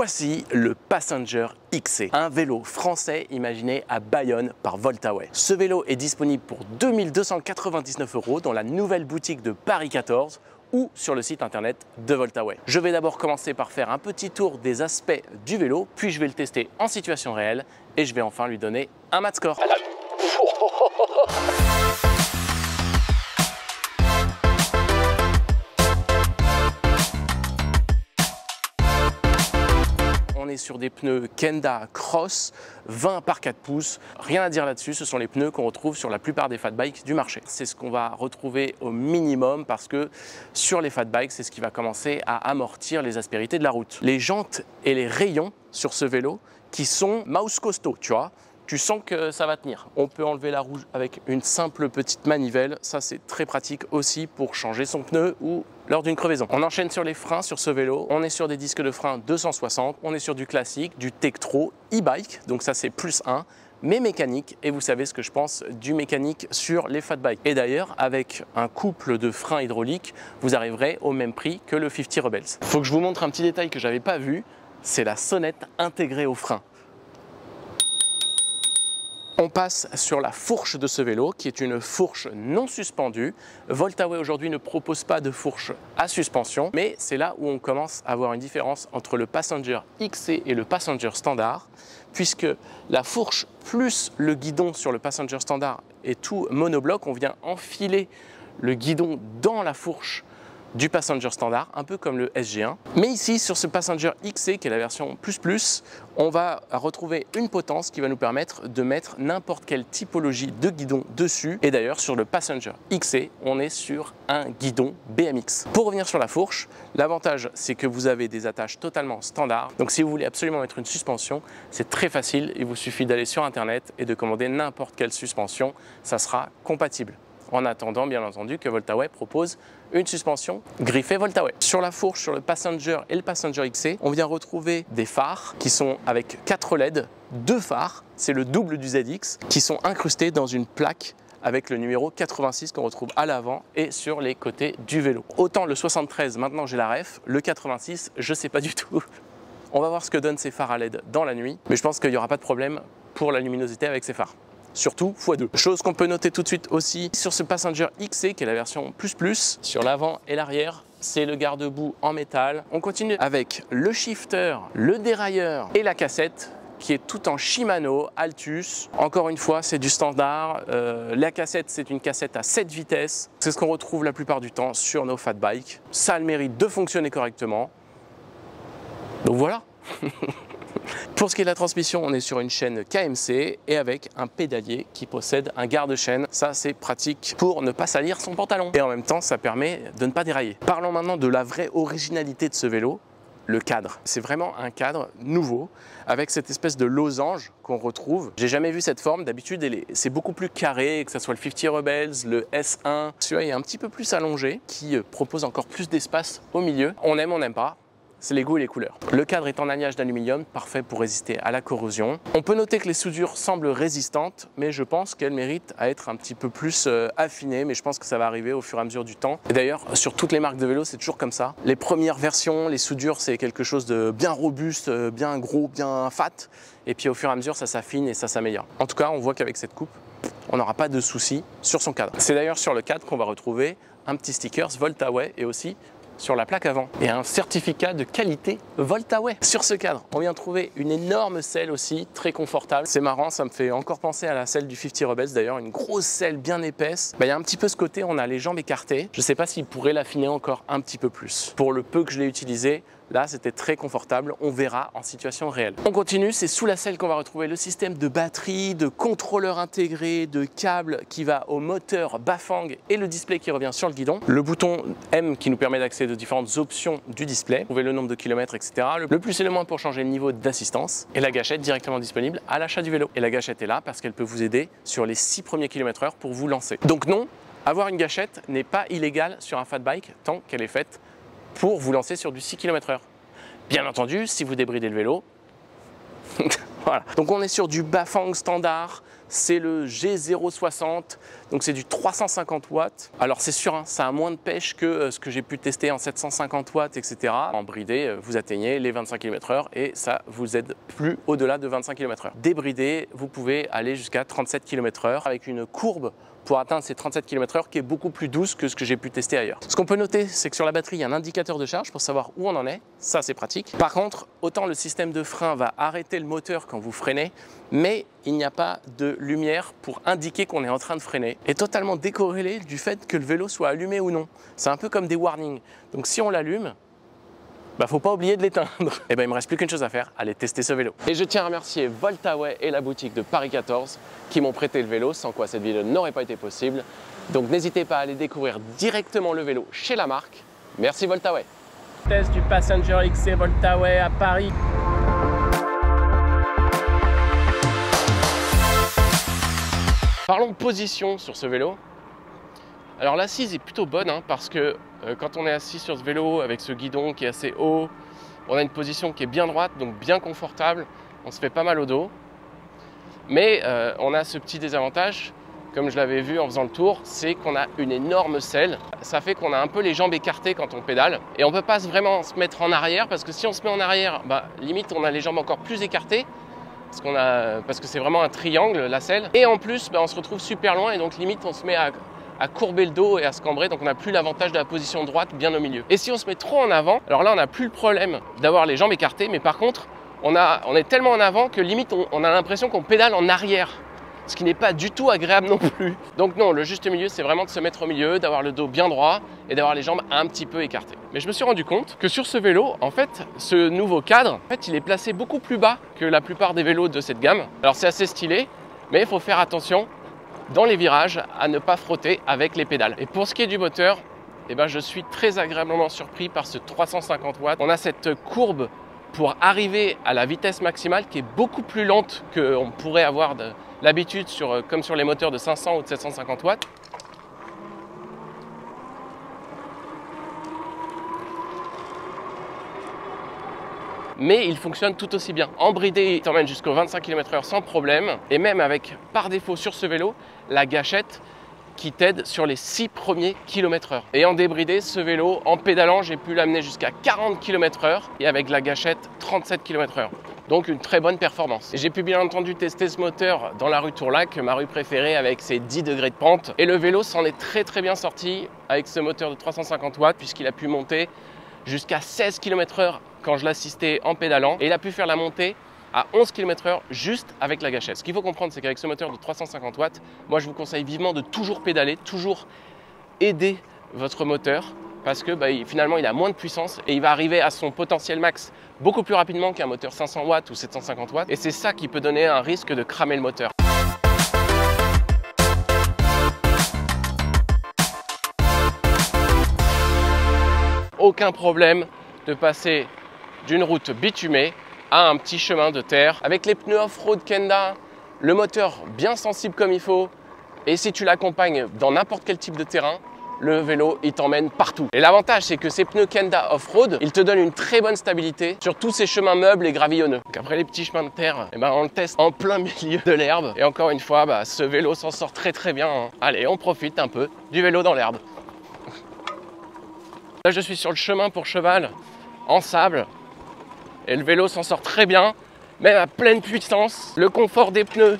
Voici le Passenger XC, un vélo français imaginé à Bayonne par Voltaway. Ce vélo est disponible pour 2 299 € dans la nouvelle boutique de Paris 14 ou sur le site internet de Voltaway. Je vais d'abord commencer par faire un petit tour des aspects du vélo, puis je vais le tester en situation réelle et je vais enfin lui donner un mat score. On est sur des pneus Kenda Cross 20 par 4 pouces. Rien à dire là-dessus, ce sont les pneus qu'on retrouve sur la plupart des fat bikes du marché. C'est ce qu'on va retrouver au minimum parce que sur les fat bikes, c'est ce qui va commencer à amortir les aspérités de la route. Les jantes et les rayons sur ce vélo qui sont mouse costaud, tu vois. Tu sens que ça va tenir. On peut enlever la roue avec une simple petite manivelle. Ça, c'est très pratique aussi pour changer son pneu ou lors d'une crevaison. On enchaîne sur les freins sur ce vélo. On est sur des disques de frein 260. On est sur du classique, du Tektro e-bike. Donc ça, c'est +1, mais mécanique. Et vous savez ce que je pense du mécanique sur les fat bikes. Et d'ailleurs, avec un couple de freins hydrauliques, vous arriverez au même prix que le 50 Rebels. Il faut que je vous montre un petit détail que je n'avais pas vu. C'est la sonnette intégrée au frein. On passe sur la fourche de ce vélo qui est une fourche non suspendue. Voltaway aujourd'hui ne propose pas de fourche à suspension, mais c'est là où on commence à avoir une différence entre le Passenger XC et le Passenger standard, puisque la fourche plus le guidon sur le Passenger standard est tout monobloc. On vient enfiler le guidon dans la fourche du Passenger standard, un peu comme le SG1. Mais ici, sur ce Passenger XC, qui est la version ++, on va retrouver une potence qui va nous permettre de mettre n'importe quelle typologie de guidon dessus. Et d'ailleurs, sur le Passenger XC, on est sur un guidon BMX. Pour revenir sur la fourche, l'avantage, c'est que vous avez des attaches totalement standards. Donc si vous voulez absolument mettre une suspension, c'est très facile. Il vous suffit d'aller sur Internet et de commander n'importe quelle suspension. Ça sera compatible. En attendant, bien entendu, que Voltaway propose une suspension griffée Voltaway. Sur la fourche, sur le Passenger et le Passenger XC, on vient retrouver des phares qui sont avec 4 LED, 2 phares, c'est le double du ZX, qui sont incrustés dans une plaque avec le numéro 86 qu'on retrouve à l'avant et sur les côtés du vélo. Autant le 73, maintenant j'ai la ref, le 86, je sais pas du tout. On va voir ce que donnent ces phares à LED dans la nuit, mais je pense qu'il n'y aura pas de problème pour la luminosité avec ces phares. Surtout x2. Chose qu'on peut noter tout de suite aussi sur ce Passenger XC qui est la version ++, sur l'avant et l'arrière, c'est le garde-boue en métal. On continue avec le shifter, le dérailleur et la cassette qui est tout en Shimano Altus. Encore une fois, c'est du standard. La cassette, c'est une cassette à 7 vitesses. C'est ce qu'on retrouve la plupart du temps sur nos fat bikes. Ça a le mérite de fonctionner correctement. Donc voilà. Pour ce qui est de la transmission, on est sur une chaîne KMC et avec un pédalier qui possède un garde-chaîne. Ça, c'est pratique pour ne pas salir son pantalon. Et en même temps, ça permet de ne pas dérailler. Parlons maintenant de la vraie originalité de ce vélo, le cadre. C'est vraiment un cadre nouveau avec cette espèce de losange qu'on retrouve. J'ai jamais vu cette forme. D'habitude, c'est beaucoup plus carré, que ce soit le 50 Rebels, le S1. Celui-là est un petit peu plus allongé, qui propose encore plus d'espace au milieu. On aime, on n'aime pas. C'est les goûts et les couleurs. Le cadre est en alliage d'aluminium, parfait pour résister à la corrosion. On peut noter que les soudures semblent résistantes, mais je pense qu'elles méritent à être un petit peu plus affinées, mais je pense que ça va arriver au fur et à mesure du temps. Et d'ailleurs, sur toutes les marques de vélos, c'est toujours comme ça. Les premières versions, les soudures, c'est quelque chose de bien robuste, bien gros, bien fat. Et puis au fur et à mesure, ça s'affine et ça s'améliore. En tout cas, on voit qu'avec cette coupe, on n'aura pas de soucis sur son cadre. C'est d'ailleurs sur le cadre qu'on va retrouver un petit sticker Voltaway et aussi sur la plaque avant et un certificat de qualité Voltaway. Sur ce cadre, on vient trouver une énorme selle aussi, très confortable. C'est marrant, ça me fait encore penser à la selle du 50 Rebels d'ailleurs, une grosse selle bien épaisse. Il y a un petit peu ce côté, on a les jambes écartées. Je ne sais pas s'il pourrait l'affiner encore un petit peu plus. Pour le peu que je l'ai utilisé, là, c'était très confortable. On verra en situation réelle. On continue, c'est sous la selle qu'on va retrouver le système de batterie, de contrôleur intégré, de câble qui va au moteur Bafang et le display qui revient sur le guidon. Le bouton M qui nous permet d'accéder aux différentes options du display. Vous trouvez le nombre de kilomètres, etc. Le plus et le moins pour changer le niveau d'assistance. Et la gâchette directement disponible à l'achat du vélo. Et la gâchette est là parce qu'elle peut vous aider sur les 6 premiers km/h pour vous lancer. Donc non, avoir une gâchette n'est pas illégal sur un fat bike tant qu'elle est faite pour vous lancer sur du 6 km/h. Bien entendu, si vous débridez le vélo, voilà. Donc on est sur du Bafang standard, c'est le G060, donc c'est du 350 watts. Alors c'est sûr, hein, ça a moins de pêche que ce que j'ai pu tester en 750 watts, etc. En bridé, vous atteignez les 25 km/h et ça vous aide plus au-delà de 25 km/h. Débridé, vous pouvez aller jusqu'à 37 km/h avec une courbe pour atteindre ces 37 km/h qui est beaucoup plus douce que ce que j'ai pu tester ailleurs. Ce qu'on peut noter, c'est que sur la batterie, il y a un indicateur de charge pour savoir où on en est. Ça, c'est pratique. Par contre, autant le système de frein va arrêter le moteur quand vous freinez, mais il n'y a pas de lumière pour indiquer qu'on est en train de freiner. Et totalement décorrélé du fait que le vélo soit allumé ou non. C'est un peu comme des warnings. Donc si on l'allume, faut pas oublier de l'éteindre. Et il me reste plus qu'une chose à faire, aller tester ce vélo. Et je tiens à remercier Voltaway et la boutique de Paris 14 qui m'ont prêté le vélo, sans quoi cette vidéo n'aurait pas été possible. Donc n'hésitez pas à aller découvrir directement le vélo chez la marque. Merci Voltaway. Test du Passenger XC Voltaway à Paris. Parlons position sur ce vélo. Alors l'assise est plutôt bonne parce que quand on est assis sur ce vélo avec ce guidon qui est assez haut, on a une position qui est bien droite, donc bien confortable, on se fait pas mal au dos. Mais on a ce petit désavantage, comme je l'avais vu en faisant le tour, c'est qu'on a une énorme selle. Ça fait qu'on a un peu les jambes écartées quand on pédale et on ne peut pas vraiment se mettre en arrière parce que si on se met en arrière, limite on a les jambes encore plus écartées. Parce que c'est vraiment un triangle la selle. Et en plus, on se retrouve super loin et donc limite on se met à courber le dos et à se cambrer, donc on n'a plus l'avantage de la position droite bien au milieu. Et si on se met trop en avant, alors là on n'a plus le problème d'avoir les jambes écartées, mais par contre on est tellement en avant que limite on a l'impression qu'on pédale en arrière, ce qui n'est pas du tout agréable non plus. Donc non, le juste milieu c'est vraiment de se mettre au milieu, d'avoir le dos bien droit et d'avoir les jambes un petit peu écartées. Mais je me suis rendu compte que sur ce vélo, en fait, ce nouveau cadre, il est placé beaucoup plus bas que la plupart des vélos de cette gamme. Alors c'est assez stylé, mais il faut faire attention dans les virages à ne pas frotter avec les pédales. Et pour ce qui est du moteur, je suis très agréablement surpris par ce 350 watts. On a cette courbe pour arriver à la vitesse maximale qui est beaucoup plus lente qu'on pourrait avoir l'habitude comme sur les moteurs de 500 ou de 750 watts. Mais il fonctionne tout aussi bien. En bridé, il t'emmène jusqu'aux 25 km/h sans problème. Et même avec, par défaut sur ce vélo, la gâchette qui t'aide sur les 6 premiers km/h. Et en débridé, ce vélo, en pédalant, j'ai pu l'amener jusqu'à 40 km/h et avec la gâchette 37 km/h. Donc une très bonne performance. Et j'ai pu bien entendu tester ce moteur dans la rue Tourlac, ma rue préférée avec ses 10 degrés de pente. Et le vélo s'en est très bien sorti avec ce moteur de 350 watts puisqu'il a pu monter jusqu'à 16 km/h quand je l'assistais en pédalant. Et il a pu faire la montée à 11 km/h juste avec la gâchette. Ce qu'il faut comprendre, c'est qu'avec ce moteur de 350 watts, moi je vous conseille vivement de toujours pédaler, toujours aider votre moteur parce que finalement il a moins de puissance et il va arriver à son potentiel max beaucoup plus rapidement qu'un moteur 500 watts ou 750 watts et c'est ça qui peut donner un risque de cramer le moteur. Aucun problème de passer d'une route bitumée à un petit chemin de terre avec les pneus off-road Kenda, le moteur bien sensible comme il faut et si tu l'accompagnes dans n'importe quel type de terrain, le vélo il t'emmène partout. Et l'avantage c'est que ces pneus Kenda off-road, ils te donnent une très bonne stabilité sur tous ces chemins meubles et gravillonneux. Donc après les petits chemins de terre, on le teste en plein milieu de l'herbe et encore une fois, ce vélo s'en sort très bien. Allez, on profite un peu du vélo dans l'herbe. Là je suis sur le chemin pour cheval en sable et le vélo s'en sort très bien, même à pleine puissance. Le confort des pneus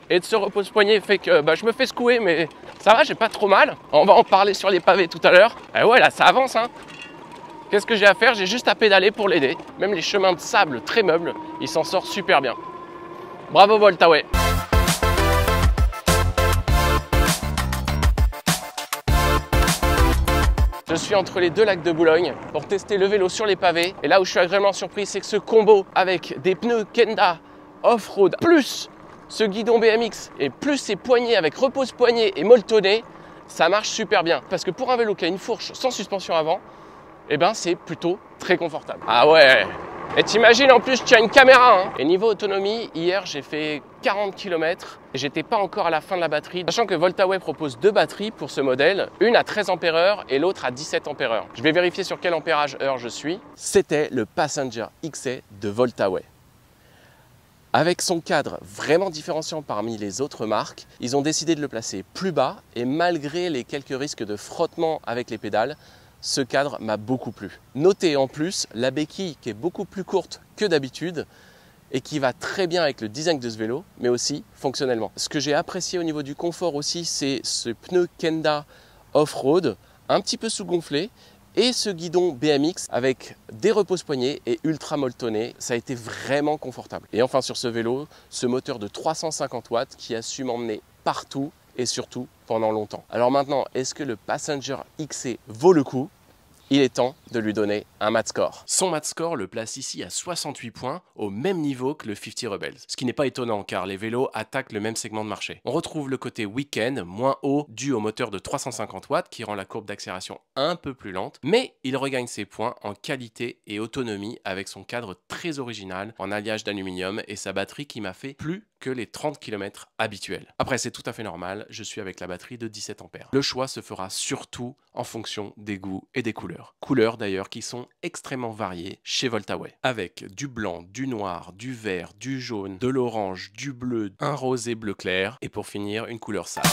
et de ce repose-poignet fait que je me fais secouer mais ça va, j'ai pas trop mal. On va en parler sur les pavés tout à l'heure. Et ouais là ça avance Qu'est-ce que j'ai à faire? J'ai juste à pédaler pour l'aider. Même les chemins de sable très meubles, il s'en sort super bien. Bravo Voltaway. Je suis entre les deux lacs de Boulogne pour tester le vélo sur les pavés. Et là où je suis agréablement surpris, c'est que ce combo avec des pneus Kenda off-road, plus ce guidon BMX et plus ces poignées avec repose-poignet et molletonné, ça marche super bien. Parce que pour un vélo qui a une fourche sans suspension avant, c'est plutôt très confortable. Ah ouais! Et t'imagines en plus tu as une caméra Et niveau autonomie, hier j'ai fait 40 km et j'étais pas encore à la fin de la batterie. Sachant que Voltaway propose deux batteries pour ce modèle, une à 13 ampères-heure et l'autre à 17 ampères-heure. Je vais vérifier sur quel ampérage-heure je suis. C'était le Passenger XC de Voltaway. Avec son cadre vraiment différenciant parmi les autres marques, ils ont décidé de le placer plus bas et malgré les quelques risques de frottement avec les pédales, ce cadre m'a beaucoup plu. Notez en plus la béquille qui est beaucoup plus courte que d'habitude et qui va très bien avec le design de ce vélo, mais aussi fonctionnellement. Ce que j'ai apprécié au niveau du confort aussi, c'est ce pneu Kenda off-road, un petit peu sous-gonflé, et ce guidon BMX avec des repose-poignets et ultra molletonné. Ça a été vraiment confortable. Et enfin sur ce vélo, ce moteur de 350 watts qui a su m'emmener partout et surtout pendant longtemps. Alors maintenant, est-ce que le Passenger XC vaut le coup ? Il est temps de lui donner un mat score. Son mat score le place ici à 68 points, au même niveau que le 50 Rebels. Ce qui n'est pas étonnant car les vélos attaquent le même segment de marché. On retrouve le côté week-end, moins haut, dû au moteur de 350 watts qui rend la courbe d'accélération un peu plus lente, mais il regagne ses points en qualité et autonomie avec son cadre très original en alliage d'aluminium et sa batterie qui m'a fait plus que les 30 km habituels. Après, c'est tout à fait normal, je suis avec la batterie de 17 ampères. Le choix se fera surtout en fonction des goûts et des couleurs. Couleurs d'ailleurs qui sont extrêmement variées chez Voltaway. Avec du blanc, du noir, du vert, du jaune, de l'orange, du bleu, un rosé bleu clair et pour finir une couleur sable.